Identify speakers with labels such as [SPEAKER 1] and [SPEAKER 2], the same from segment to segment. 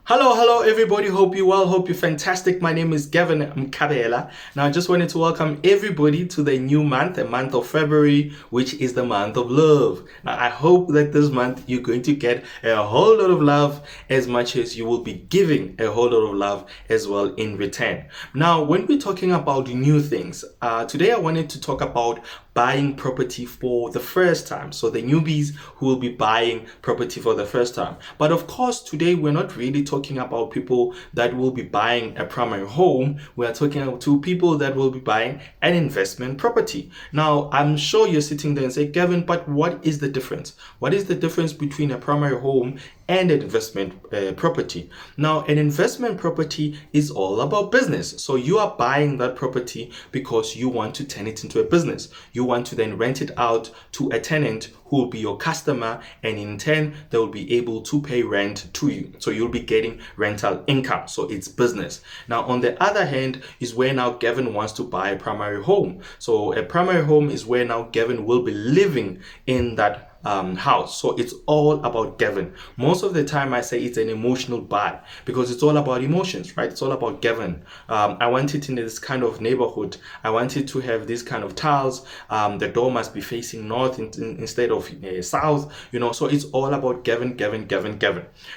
[SPEAKER 1] Hello everybody. Hope you well. Hope you're fantastic. My name is Gavin Mkhabela. Now, I just wanted to welcome everybody to the new month, the month of February, which is the month of love. Now, I hope that this month you're going to get a whole lot of love as much as you will be giving a whole lot of love as well in return. Now, when we're talking about new things, today I wanted to talk about buying property for the first time. So the newbies who will be buying property for the first time. But of course, today we're not really talking about people that will be buying a primary home. We are talking to people that will be buying an investment property. Now, I'm sure you're sitting there and say, Gavin, but what is the difference? What is the difference between a primary home and an investment property? Now, an investment property is all about business. So you are buying that property because you want to turn it into a business. You want to then rent it out to a tenant who will be your customer, and in turn they will be able to pay rent to you. So you'll be getting rental income. So it's business. Now, on the other hand, is where now Gavin wants to buy a primary home. So a primary home is where now Gavin will be living in that house. So it's all about Gavin. Most of the time I say it's an emotional buy because it's all about emotions, right? It's all about Gavin. I want it in this kind of neighborhood. I want it to have this kind of tiles. The door must be facing north instead of south, so it's all about Gavin.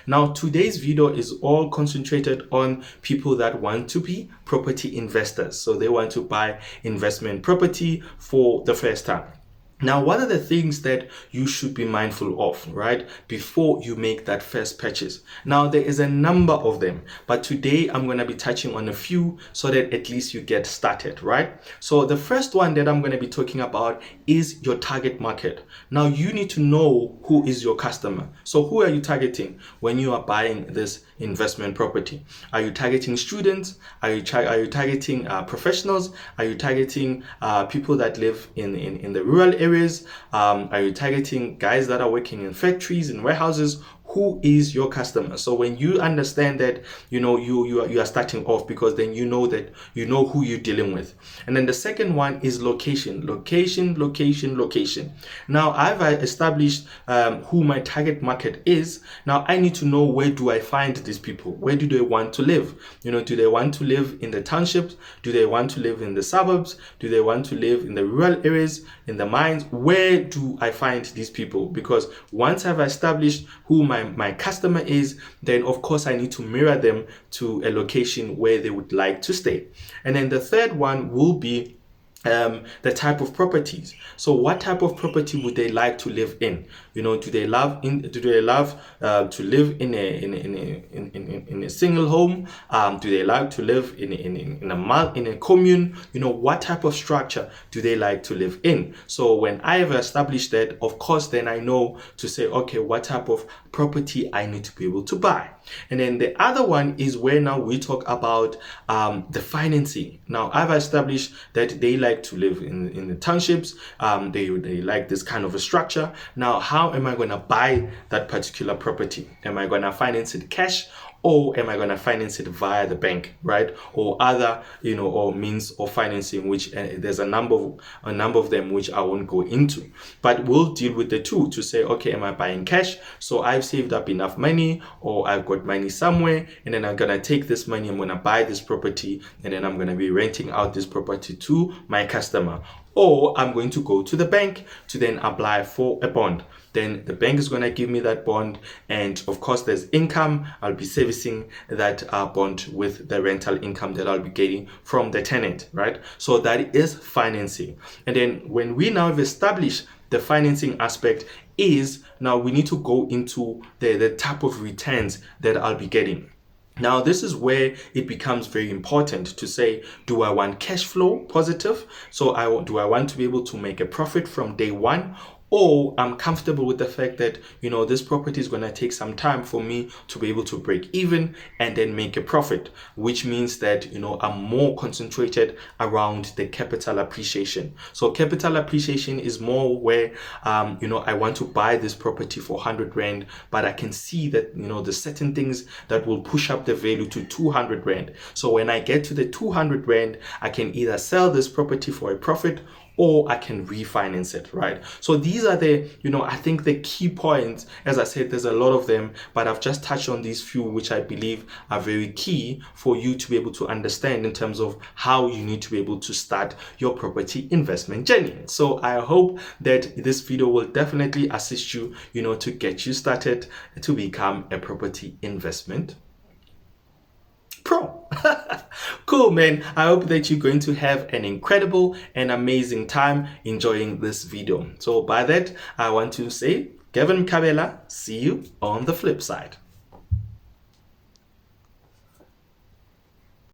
[SPEAKER 1] Now, today's video is all concentrated on people that want to be property investors. So they want to buy investment property for the first time. Now, what are the things that you should be mindful of, right, before you make that first purchase? Now, there is a number of them, but today I'm going to be touching on a few so that at least you get started, right? So the first one that I'm going to be talking about is your target market. Now, you need to know who is your customer. So who are you targeting when you are buying this investment property? Are you targeting students? Are you targeting professionals? Are you targeting people that live in the rural areas? Are you targeting guys that are working in factories and warehouses? Who is your customer? So when you understand that, you are starting off, because then you know who you're dealing with. And then the second one is location. Now, I've established who my target market is. Now I need to know, where do I find these people? Where do they want to live? Do they want to live in the townships? Do they want to live in the suburbs? Do they want to live in the rural areas, in the mines? Where do I find these people? Because once I've established who my customer is, then of course I need to mirror them to a location where they would like to stay. And then the third one will be the type of properties. So what type of property would they like to live in? Do they love to live in a single home? Do they like to live in a commune? What type of structure do they like to live in? So when I have established that, of course, then I know to say, okay, what type of property I need to be able to buy. And then the other one is where now we talk about the financing. Now, I've established that they like to live in the townships. They like this kind of a structure. Now, how am I going to buy that particular property? Am I going to finance it cash, or am I going to finance it via the bank, right? Or other, or means of financing, which there's a number of them which I won't go into. But we'll deal with the two to say, okay, am I buying cash? So I've saved up enough money, or I've got money somewhere, and then I'm going to take this money, I'm going to buy this property, and then I'm going to be renting out this property to my customer. Or I'm going to go to the bank to then apply for a bond. Then the bank is going to give me that bond, and of course there's income. I'll be servicing that bond with the rental income that I'll be getting from the tenant, right? So that is financing. And then when we now have established the financing aspect, is now we need to go into the type of returns that I'll be getting. Now, this is where it becomes very important to say, do I want cash flow positive? So do I want to be able to make a profit from day one? Or I'm comfortable with the fact that, this property is going to take some time for me to be able to break even and then make a profit, which means that, I'm more concentrated around the capital appreciation. So capital appreciation is more where, I want to buy this property for 100 Rand, but I can see that, there's certain things that will push up the value to 200 Rand. So when I get to the 200 Rand, I can either sell this property for a profit, or I can refinance it, right? So these are the, I think the key points. As I said, there's a lot of them, but I've just touched on these few, which I believe are very key for you to be able to understand in terms of how you need to be able to start your property investment journey. So I hope that this video will definitely assist you, to get you started to become a property investment pro. Cool, man. I hope that you're going to have an incredible and amazing time enjoying this video. So by that, I want to say, Gavin Mkhabela, see you on the flip side.